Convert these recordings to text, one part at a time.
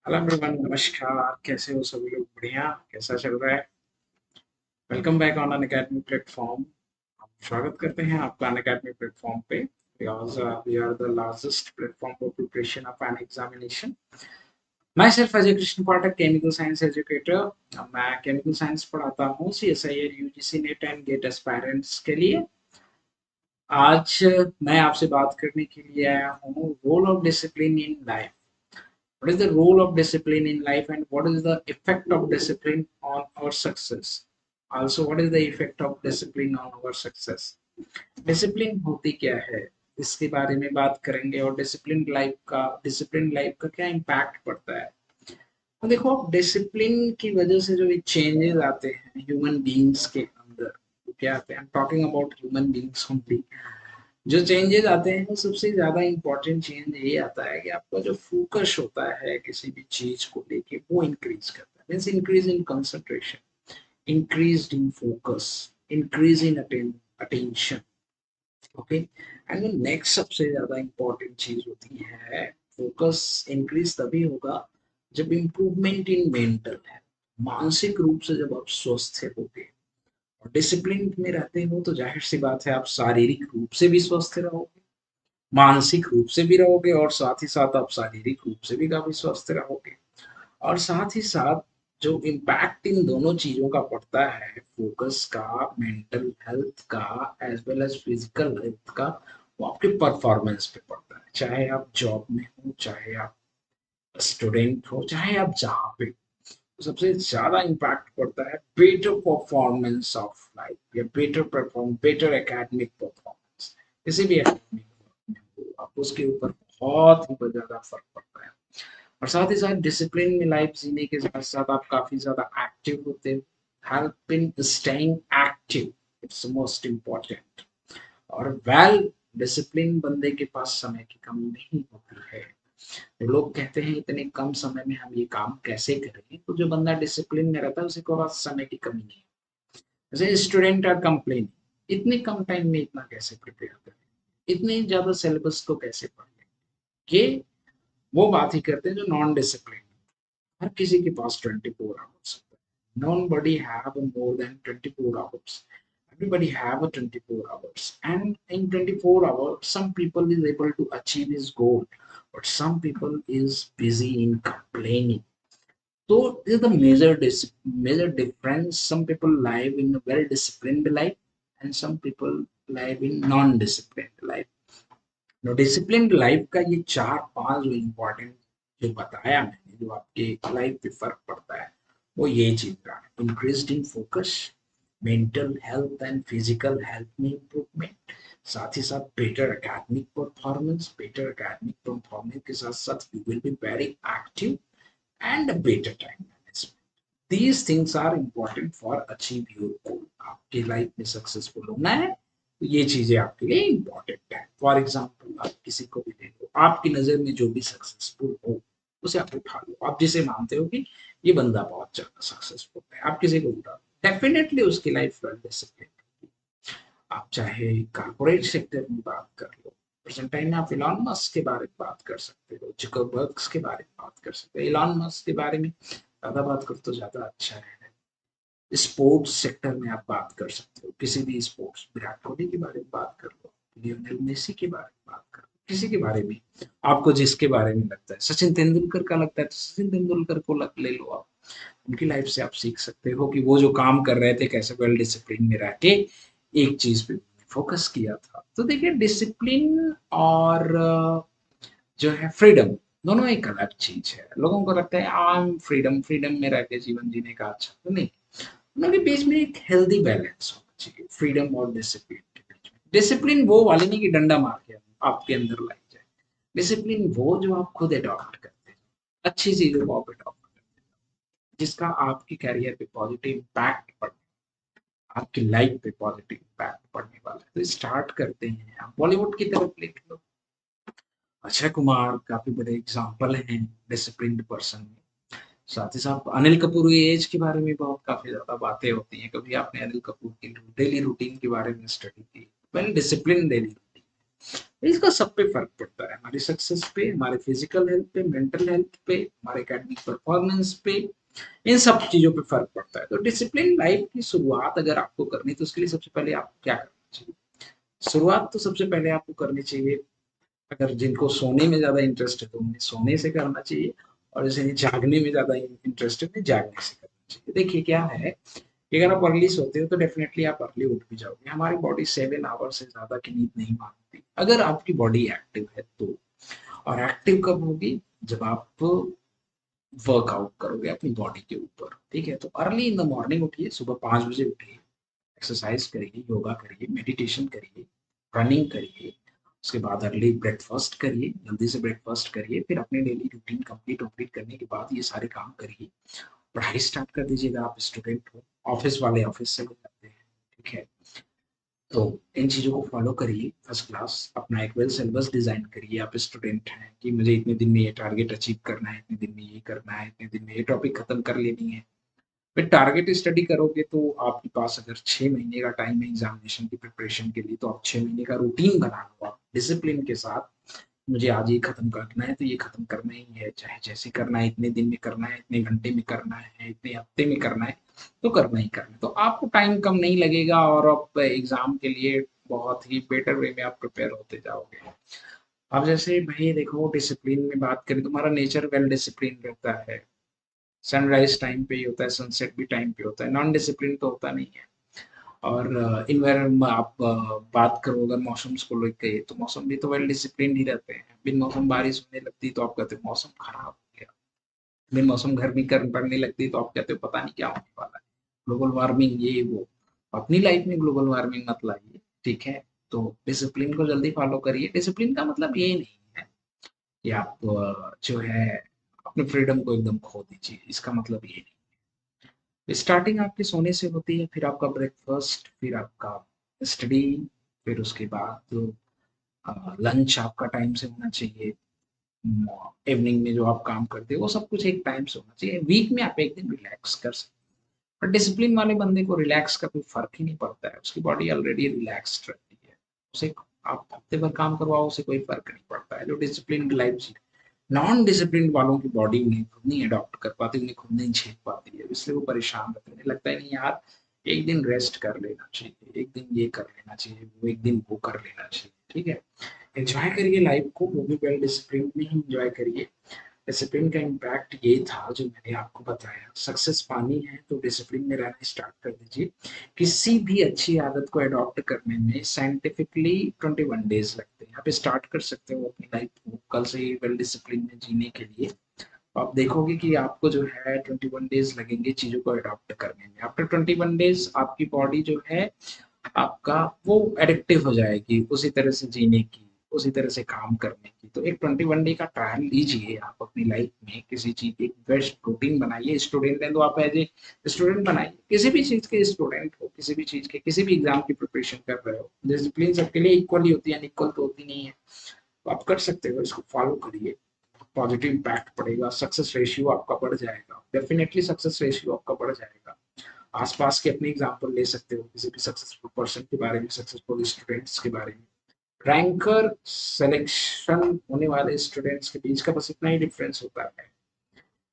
Hello everyone, नमस्कार। कैसे हो सभी लोग? बढ़िया। कैसा चल रहा है? Welcome back on Unacademy platform. स्वागत करते हैं आपका अन अकेडमी प्लेटफॉर्म पे। Because we are the largest platform for preparation of an examination. Myself Ajay Krishna Pathak, chemical science educator. मैं केमिकल साइंस पढ़ाता हूँ CSIR, UGC net and GATE aspirants के लिए। आज मैं आपसे बात करने के लिए आया हूँ role of discipline in life. What is the role of discipline in life and what is the effect of discipline on our success? Also, what is the effect of discipline on our success? Discipline होती क्या है, इसके बारे में बात करेंगे। और discipline life का क्या इम्पैक्ट पड़ता है। तो देखो, डिसिप्लिन की वजह से जो चेंजेस आते हैं ह्यूमन बीइंग्स के अंदर, वो क्या आते हैं? Talking about human beings only. जो चेंजेस आते हैं, सबसे ज्यादा इंपॉर्टेंट चेंज ये आता है कि आपका जो फोकस होता है किसी भी चीज को लेके, वो इंक्रीज करता है। Means increase in concentration, increase in focus, increase in attention. Okay. And next सबसे ज्यादा इंपॉर्टेंट चीज होती है, फोकस इंक्रीज तभी होगा जब इम्प्रूवमेंट इन मेंटल है, मानसिक रूप से जब आप स्वस्थ होगे और डिसिप्लिन में रहते हो, तो जाहिर सी बात है आप शारीरिक रूप से भी स्वस्थ रहोगे, मानसिक रूप से भी रहोगे, और साथ ही साथ आप शारीरिक रूप से भी काफी स्वस्थ रहोगे। और साथ ही साथ जो इम्पैक्ट इन दोनों चीजों का पड़ता है, फोकस का, मेंटल हेल्थ का, as well as physical health का, वो आपके परफॉर्मेंस पे पड़ता है। चाहे आप जॉब में हो, चाहे आप स्टूडेंट हो, चाहे आप जहाँ पे, तो सबसे ज्यादा इम्पैक्ट पड़ता है बेटर परफॉर्मेंस ऑफ लाइफ या बेटर एकेडमिक परफॉर्मेंस। किसी भी एकेडमिक में आप उसके ऊपर बहुत ही ज्यादा फर्क पड़ता है। और साथ ही साथ डिसिप्लिन में लाइफ जीने के साथ साथ आप काफी ज्यादा एक्टिव होते हो। Help in staying active, it's most important. और वेल डिसिप्लिन बंदे के पास समय की कमी नहीं होती है। तो लोग कहते हैं इतने कम समय में हम ये काम कैसे करें, तो जो बंदा डिसिप्लिन में रहता है उसी के पास समय की कमी नहीं है। जैसे स्टूडेंट आर कंप्लेन, इतने कम टाइम में इतना कैसे प्रिपेयर करें, इतने ज्यादा सिलेबस को कैसे पढ़ लें। ये वो बात ही करते हैं जो नॉन डिसिप्लिन। हर किसी के पास 24 आवर्स होता है। Nobody have more than 24 hours. Everybody have a 24 hours, and in 24 hours some people is able to achieve his goal, but some people is busy in complaining. So this is the major difference. Some people live in a well disciplined life, and some people live in non disciplined life. No discipline life का ये चार पांच जो important जो बताया मैंने, जो आपके लाइफ पे फर्क पड़ता है, वो ये चीज का increase in focus, mental health and physical health में इम्प्रूवमेंट, साथ ही साथ बेटर एकेडमिक परफॉर्मेंस के साथ साथ you will be very active and better time management. These things are important for achieve your goal. आपकी लाइफ में सक्सेसफुल होना है, तो ये चीजें आपके लिए इंपॉर्टेंट है। फॉर एग्जाम्पल, आप किसी को भी ले लो, आपकी नजर में जो भी सक्सेसफुल हो, उसे आप उठा लो। आप जिसे मानते हो कि ये बंदा बहुत ज्यादा सक्सेसफुल है, आप किसी को उठा लो, डेफिनेटली उसकी लाइफ वेल डिसिप्लिन। आप चाहे कॉर्पोरेट सेक्टर में बात कर लो, प्रेजेंट टाइम में आप इलॉन मस्क के बारे में बात कर सकते हो, जुकरबर्ग के बारे में बात कर सकते हो। इलॉन मस्क के बारे में ज्यादा बात करो तो ज्यादा अच्छा है। स्पोर्ट्स सेक्टर में आप बात कर सकते हो, किसी भी स्पोर्ट्स, विराट कोहली के बारे में बात कर लो, लियोनेल मेसी के बारे में बात कर लो, किसी के बारे में आपको जिसके बारे में लगता है। सचिन तेंदुलकर का लगता है तो सचिन तेंदुलकर को ले लो आप। उनकी लाइफ से आप सीख सकते हो कि वो जो काम कर रहे थे कैसे वेल डिसिप्लिन में रह के एक चीज पे फोकस किया था। तो देखिए, डिसिप्लिन और जो है फ्रीडम, दोनों एक अलग चीज है। लोगों को लगता है आम फ्रीडम, फ्रीडम में रह के जीवन जीने का अच्छा, तो नहीं। उनके बीच में एक हेल्दी बैलेंस होना चाहिए, फ्रीडम और डिसिप्लिन के बीच में। डिसिप्लिन वो वाली नहीं कि डंडा मार के आपके अंदर लाई जाए। डिसिप्लिन वो जो आप खुद अडॉप्ट करते हैं, अच्छी चीजों को आप अडॉप्ट करते हैं, जिसका आपके कैरियर पे पॉजिटिव इम्पैक्ट पड़े, आपकी लाइफ पे पॉजिटिव इम्पैक्ट पड़ने वाला है। तो स्टार्ट करते हैं। आप बॉलीवुड की तरफ देख लो, अक्षय कुमार काफी बड़े एग्जाम्पल हैं डिसिप्लिन्ड पर्सन में। साथ ही साथ अनिल कपूर की एज के बारे में बहुत काफी ज्यादा बातें होती हैं। कभी आपने अनिल कपूर की डेली रूटीन के बारे में स्टडी की? वेल डिसिप्लिन डेली रूटीन, इसका सब पे फर्क पड़ता है, हमारी सक्सेस पे, हमारे फिजिकल हेल्थ पे, मेंटल हेल्थ पे, हमारे एकेडमिक परफॉर्मेंस पे, इन सब चीजों पे फर्क पड़ता है। तो डिसिप्लिन लाइफ की शुरुआत अगर आपको करनी तो उसके लिए सबसे पहले आपको क्या करना चाहिए? शुरुआत तो सबसे पहले आपको करनी चाहिए, अगर जिनको सोने में ज्यादा इंटरेस्ट है तो उन्हें सोने से करना चाहिए, और जैसे जागने में ज्यादा इंटरेस्ट है तो जागने से करना चाहिए। देखिए क्या है कि अगर आप अर्ली सोते हो तो डेफिनेटली आप अर्ली उठ भी जाओगे। हमारी बॉडी 7 आवर से ज्यादा की नींद नहीं मांगती अगर आपकी बॉडी एक्टिव है तो। और एक्टिव कब होगी? जब आप वर्कआउट करोगे अपनी बॉडी के ऊपर, ठीक है? तो अर्ली इन द मॉर्निंग उठिए, सुबह 5 बजे उठिए, एक्सरसाइज करिए, योगा करिए, मेडिटेशन करिए, रनिंग करिए, उसके बाद अर्ली ब्रेकफास्ट करिए, जल्दी से ब्रेकफास्ट करिए, फिर अपने डेली रूटीन कंप्लीट कंप्लीट करने के बाद ये सारे काम करिए, पढ़ाई स्टार्ट कर दीजिए। अगर आप स्टूडेंट हो, ऑफिस वाले ऑफिस से हो जाते हैं, ठीक है? तो इन चीज़ों को फॉलो करिए फर्स्ट क्लास, अपना एक वेल सिलेबस डिजाइन करिए। आप स्टूडेंट हैं कि मुझे इतने दिन में ये टारगेट अचीव करना है, इतने दिन में ये करना है, इतने दिन में ये टॉपिक खत्म कर लेनी है। फिर टारगेट स्टडी करोगे तो आपके पास अगर 6 महीने का टाइम है एग्जामिनेशन की प्रिपरेशन के लिए, तो आप 6 महीने का रूटीन बना लो आप डिसिप्लिन के साथ। मुझे आज ये खत्म करना है तो ये खत्म करना ही है, चाहे जैसे करना है, इतने दिन में करना है, इतने घंटे में करना है, इतने हफ्ते में करना है, तो करना ही करना है। तो आपको टाइम कम नहीं लगेगा और आप एग्जाम के लिए बहुत ही बेटर वे में आप प्रिपेयर होते जाओगे। अब जैसे भाई देखो, डिसिप्लिन में बात करें तो हमारा नेचर वेल डिसिप्लिन रहता है। सनराइज टाइम पे ही होता है, सनसेट भी टाइम पे होता है, नॉन डिसिप्लिन तो होता नहीं है। और इन्वायरमेंट आप बात करो अगर मौसम को लेकर, तो मौसम भी तो वेल डिसिप्लिन ही रहते हैं। बिन मौसम बारिश होने लगती तो आप कहते हो मौसम खराब हो गया, बिन मौसम गर्मी कर पड़ने लगती तो आप कहते हो पता नहीं क्या होने वाला है, ग्लोबल वार्मिंग ये वो। अपनी लाइफ में ग्लोबल वार्मिंग मत लाइए, ठीक है? तो डिसिप्लिन को जल्दी फॉलो करिए। डिसिप्लिन का मतलब ये नहीं है कि आप जो है अपने फ्रीडम को एकदम खो दीजिए, इसका मतलब ये नहीं। स्टार्टिंग आपके सोने से होती है, फिर आपका ब्रेकफास्ट, फिर आपका स्टडी, फिर उसके बाद लंच आपका टाइम से होना चाहिए। इवनिंग में जो आप काम करते हो वो सब कुछ एक टाइम से होना चाहिए। वीक में आप एक दिन रिलैक्स कर सकते हैं, पर डिसिप्लिन वाले बंदे को रिलैक्स का कोई फर्क ही नहीं पड़ता है, उसकी बॉडी ऑलरेडी रिलैक्स्ड रहती है। उसे आप हफ्ते भर काम करवाओ, उसे कोई फर्क नहीं पड़ता है, जो डिसिप्लिन लाइफ जी। नॉन डिसिप्लिन वालों की बॉडी उन्हें खुद नहीं अडॉप्ट कर पाती, उन्हें खुद नहीं झेल पाती है, इसलिए वो परेशान रहते हैं। उन्हें लगता है नहीं यार, एक दिन रेस्ट कर लेना चाहिए, एक दिन ये कर लेना चाहिए, वो एक दिन वो कर लेना चाहिए, ठीक है? एंजॉय करिए लाइफ को, वो भी वेल डिसिप्लिन में ही एंजॉय करिए। डिसिप्लिन का इम्पैक्ट ये था जो मैंने आपको बताया। सक्सेस पानी है तो डिसिप्लिन में रहना स्टार्ट कर दीजिए। किसी भी अच्छी आदत को अडॉप्ट करने में साइंटिफिकली 21 डेज लगते हैं। आप स्टार्ट कर सकते हो अपनी लाइफ को कल से ही वेल डिसिप्लिन में जीने के लिए। आप देखोगे कि आपको जो है 21 डेज लगेंगे चीजों को अडॉप्ट करने में। आफ्टर 21 डेज आपकी बॉडी जो है आपका वो एडिक्टिव हो जाएगी उसी तरह से जीने की, उसी तरह से काम करने की। तो एक 21 डे का ट्रायल लीजिए आप अपनी लाइफ में, किसी चीज एक बेस्ट रूटीन बनाइए। स्टूडेंट है तो आप एज ए स्टूडेंट बनाइए, किसी भी चीज के स्टूडेंट हो, किसी भी चीज के किसी भी एग्जाम की प्रिपरेशन कर रहे हो, डिसिप्लिन सबके लिए इक्वल ही होती है, इक्वल तो होती नहीं है। तो आप कर सकते हो, इसको फॉलो करिए, पॉजिटिव इम्पैक्ट पड़ेगा, सक्सेस रेशियो आपका बढ़ जाएगा, डेफिनेटली सक्सेस रेशियो आपका बढ़ जाएगा। आसपास के अपने एग्जाम्पल ले सकते हो किसी भी सक्सेसफुल पर्सन के बारे में, सक्सेसफुल स्टूडेंट्स के बारे में। रैंकर सिलेक्शन होने वाले स्टूडेंट्स के बीच का बस इतना ही डिफरेंस होता है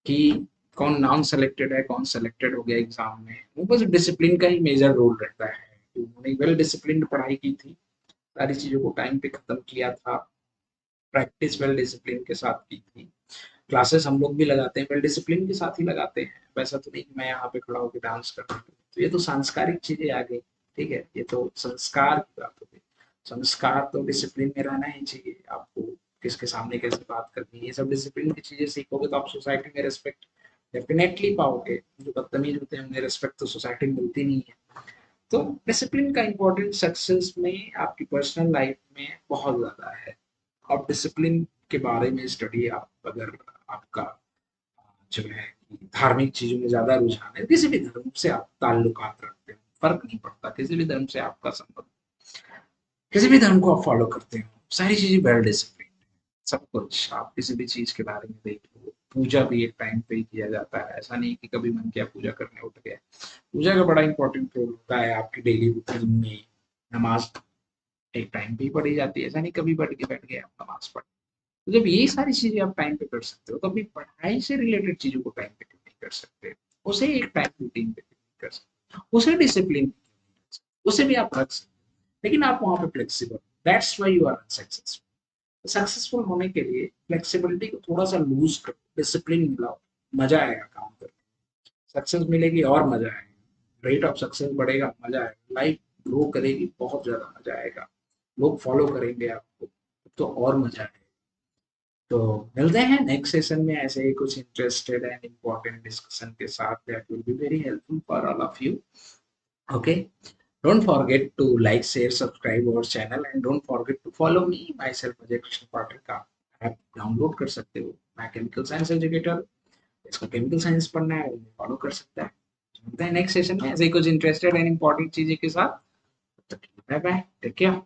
कि कौन नॉन सेलेक्टेड है, कौन सेलेक्टेड हो गया एग्जाम में। वो बस डिसिप्लिन का ही मेजर रोल रहता है। उन्होंने वेल डिसिप्लिन पढ़ाई की थी, सारी चीजों को टाइम पे खत्म किया था, प्रैक्टिस वेल डिसिप्लिन के साथ की थी। क्लासेस हम लोग भी लगाते हैं वेल डिसिप्लिन के साथ ही लगाते हैं, वैसा तो नहीं कि मैं यहाँ पे खड़ा होकर डांस कर रहा हूँ। तो ये तो सांस्कारिक चीजें आ गई, ठीक है? ये तो संस्कार की बात हो गई। संस्कार तो डिसिप्लिन में रहना ही चाहिए आपको, किसके सामने कैसे बात करनी है, ये सब डिसिप्लिन की चीजें सीखोगे तो आप सोसाइटी में रेस्पेक्ट डेफिनेटली पाओगे। जो बदतमीज होते हैं उन्हें रेस्पेक्ट तो सोसाइटी में मिलती नहीं है। तो डिसिप्लिन का इम्पोर्टेंस सक्सेस में, आपकी पर्सनल लाइफ में बहुत ज्यादा है। आप डिसिप्लिन के बारे में स्टडी, आप अगर आपका जो है धार्मिक चीजों में ज्यादा रुझान है, किसी भी धर्म से आप ताल्लुकात रखते हो, फर्क नहीं पड़ता किसी भी धर्म से आपका संबंध, किसी भी धर्म को आप फॉलो करते हो, सारी चीजें वेल डिसिप्लिन, सब कुछ। आप किसी भी चीज के बारे में देख लो, पूजा भी एक टाइम पे ही किया जाता है, ऐसा नहीं कि कभी मन किया पूजा करने उठ गए। पूजा का बड़ा इंपॉर्टेंट रोल होता है आपकी डेली रूटीन में। नमाज एक टाइम पे ही पढ़ी जाती है, ऐसा नहीं कभी पढ़ के बैठ गए आप नमाज पढ़। तो जब ये सारी चीजें आप टाइम पे कर सकते हो तो अपनी पढ़ाई से रिलेटेड चीजों को टाइम पे क्यों नहीं कर सकते, उसे एक टाइम रूटीन पे क्यों नहीं कर सकते, उसे डिसिप्लिन, उसे भी आप रख सकते हो, लेकिन आप वहां पे flexible, that's why you are unsuccessful. Successful होने के लिए फ्लेक्सिबिलिटी को थोड़ा सा लूज करो, डिसिप्लिन मिलाओ, मजा आएगा काम करके, सक्सेस मिलेगी और मजा आएगा, रेट ऑफ सक्सेस बढ़ेगा, मजा आएगा, लाइफ ग्रो करेगी, बहुत ज्यादा मजा आएगा, लोग फॉलो करेंगे आपको, तो और मजा आएगा। तो मिलते हैं नेक्स्ट सेशन में ऐसे ही कुछ इंटरेस्टेड एंड इम्पोर्टेंट डिस्कशन के साथ, that will be very helpful for all of you. Okay, don't forget to like, share, subscribe our channel and don't forget to follow me myself Ajay Krishna Pathak का app download कर सकते हो, मैं chemical science educator, इसको chemical science पढ़ना है follow कर सकता है। मिलते हैं नेक्स्ट सेशन में ऐसे ही कुछ इंटरेस्टेड एंड इम्पोर्टेंट चीजें के साथ, बाय बाय, टेक केयर।